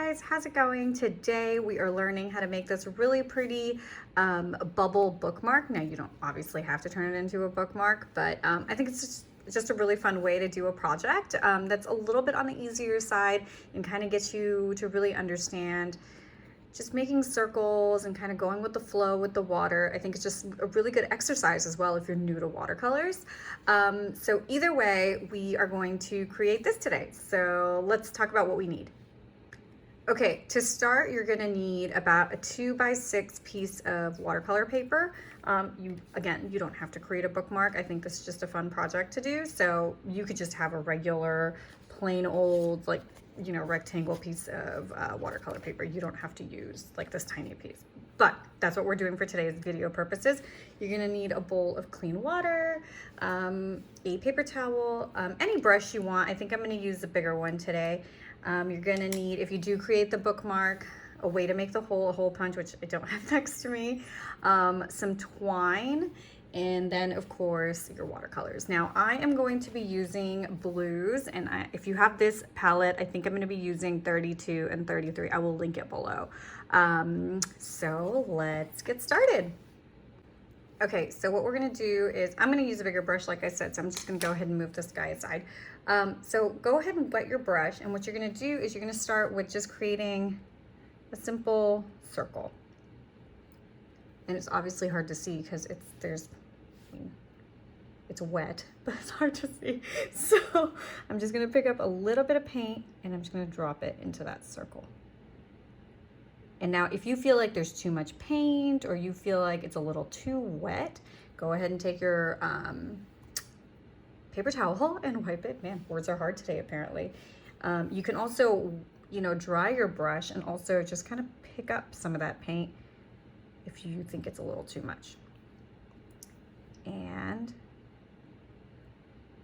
guys, how's it going? Today we are learning how to make this really pretty bubble bookmark. Now you don't obviously have to turn it into a bookmark, but I think it's just a really fun way to do a project that's a little bit on the easier side and kind of gets you to really understand just making circles and kind of going with the flow with the water. I think it's just a really good exercise as well if you're new to watercolors. So either way, we are going to create this today. So let's talk about what we need. Okay, to start, you're gonna need about a 2x6 piece of watercolor paper. Again, you don't have to create a bookmark. I think this is just a fun project to do. So you could just have a regular, plain old, rectangle piece of watercolor paper. You don't have to use like this tiny piece, but that's what we're doing for today's video purposes. You're gonna need a bowl of clean water, a paper towel, any brush you want. I think I'm gonna use the bigger one today. You're gonna need, if you do create the bookmark, a way to make the hole, a hole punch, which I don't have next to me, some twine, and then of course your watercolors. Now I am going to be using blues, and if you have this palette, I think I'm going to be using 32 and 33. I will link it below. So let's get started. Okay, so what we're going to do is I'm going to use a bigger brush, like I said, so I'm just going to go ahead and move this guy aside. So go ahead and wet your brush, and what you're going to do is you're going to start with just creating a simple circle. And it's obviously hard to see because it's wet, but it's hard to see. So I'm just gonna pick up a little bit of paint and I'm just gonna drop it into that circle. And now if you feel like there's too much paint or you feel like it's a little too wet, go ahead and take your paper towel and wipe it. Man, words are hard today apparently. You can also, dry your brush and also just kind of pick up some of that paint if you think it's a little too much. And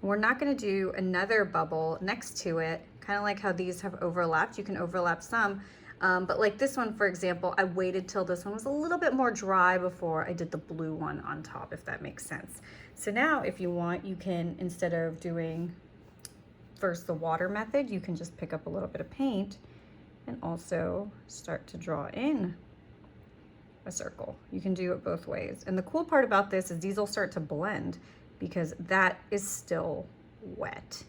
we're not going to do another bubble next to it, kind of like how these have overlapped. You can overlap some, but like this one, for example, I waited till this one was a little bit more dry before I did the blue one on top, if that makes sense. So now if you want, you can, instead of doing first the water method, you can just pick up a little bit of paint and also start to draw in a circle. You can do it both ways. And the cool part about this is these will start to blend because that is still wet.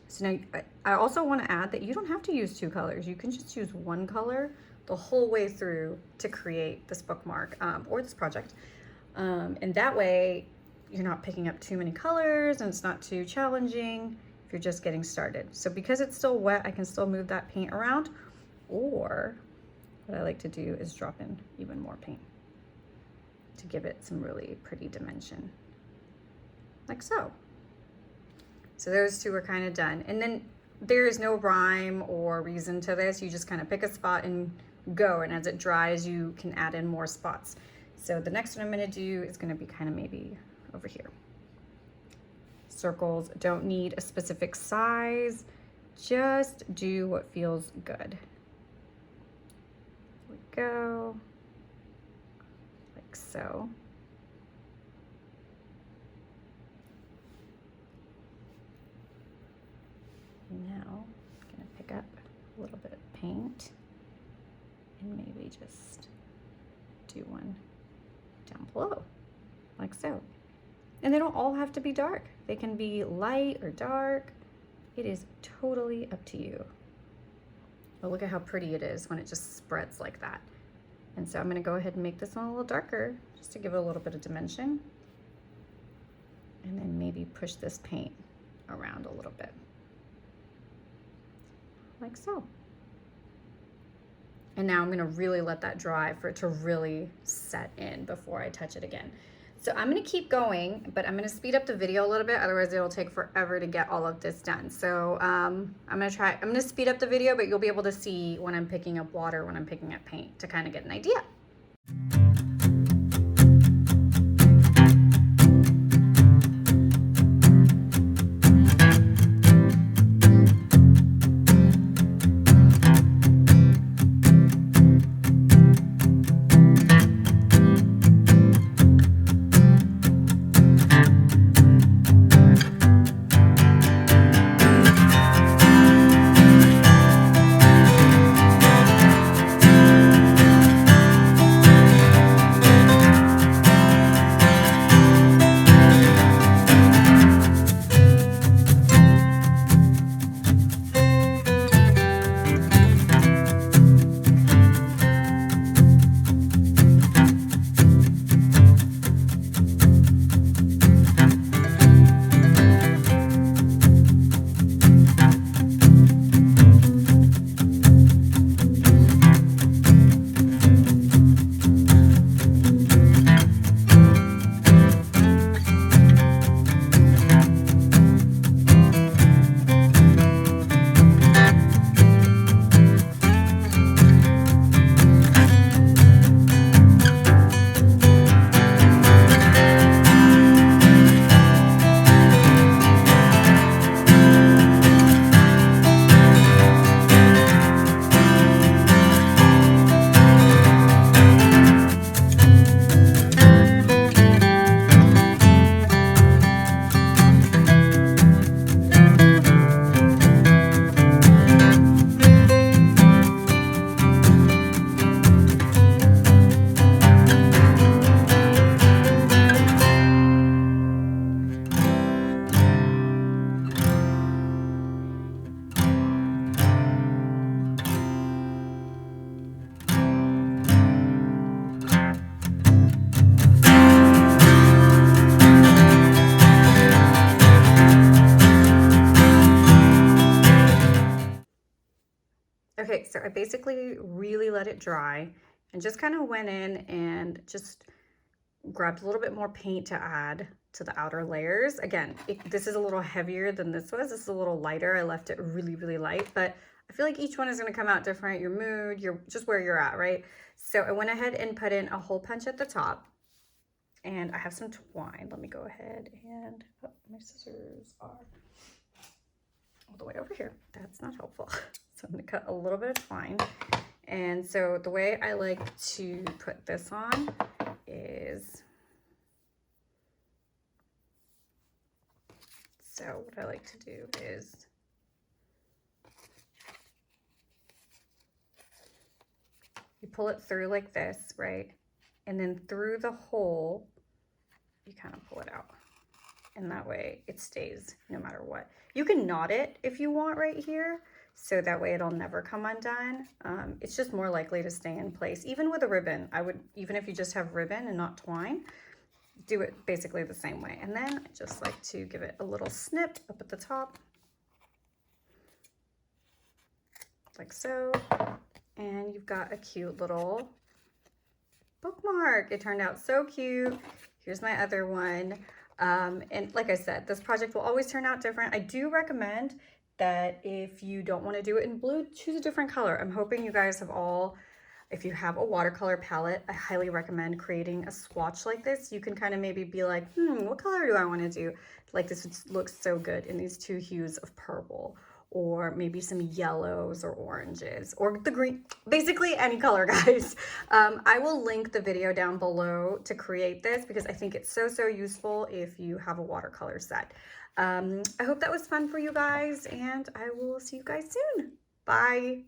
So now I also want to add that you don't have to use two colors. You can just use one color the whole way through to create this bookmark or this project. And that way you're not picking up too many colors and it's not too challenging if you're just getting started. So because it's still wet, I can still move that paint around, or what I like to do is drop in even more paint to give it some really pretty dimension, like so. So those two are kind of done. And then there is no rhyme or reason to this. You just kind of pick a spot and go. And as it dries, you can add in more spots. So the next one I'm going to do is going to be kind of maybe over here. Circles don't need a specific size. Just do what feels good. Go like so. Now I'm gonna pick up a little bit of paint and maybe just do one down below, like so. And they don't all have to be dark. They can be light or dark. It is totally up to you. But look at how pretty it is when it just spreads like that. And so I'm going to go ahead and make this one a little darker just to give it a little bit of dimension. And then maybe push this paint around a little bit. Like so. And now I'm going to really let that dry for it to really set in before I touch it again. So I'm going to keep going, but I'm going to speed up the video a little bit. Otherwise it'll take forever to get all of this done. So I'm going to speed up the video, but you'll be able to see when I'm picking up water, when I'm picking up paint to kind of get an idea. Okay, so I basically really let it dry and just kind of went in and just grabbed a little bit more paint to add to the outer layers. Again, this is a little heavier than this was. This is a little lighter. I left it really, really light, but I feel like each one is going to come out different. Your mood, just where you're at, right? So I went ahead and put in a hole punch at the top, and I have some twine. Let me go ahead and, oh, my scissors are all the way over here. That's not helpful. So I'm going to cut a little bit of twine. And so the way I like to put this on is, so what I like to do is you pull it through like this, right? And then through the hole, you kind of pull it out. And that way it stays no matter what. You can knot it if you want right here, so that way it'll never come undone. It's just more likely to stay in place. Even with a ribbon, even if you just have ribbon and not twine, do it basically the same way. And then I just like to give it a little snip up at the top, like so. And you've got a cute little bookmark. It turned out so cute. Here's my other one. And like I said, this project will always turn out different. I do recommend that if you don't want to do it in blue, choose a different color. I'm hoping you guys have all, if you have a watercolor palette, I highly recommend creating a swatch like this. You can kind of maybe be like, what color do I want to do? Like this looks so good in these two hues of purple, or maybe some yellows or oranges or the green, basically any color, guys. I will link the video down below to create this because I think it's so, so useful if you have a watercolor set. I hope that was fun for you guys, and I will see you guys soon. Bye.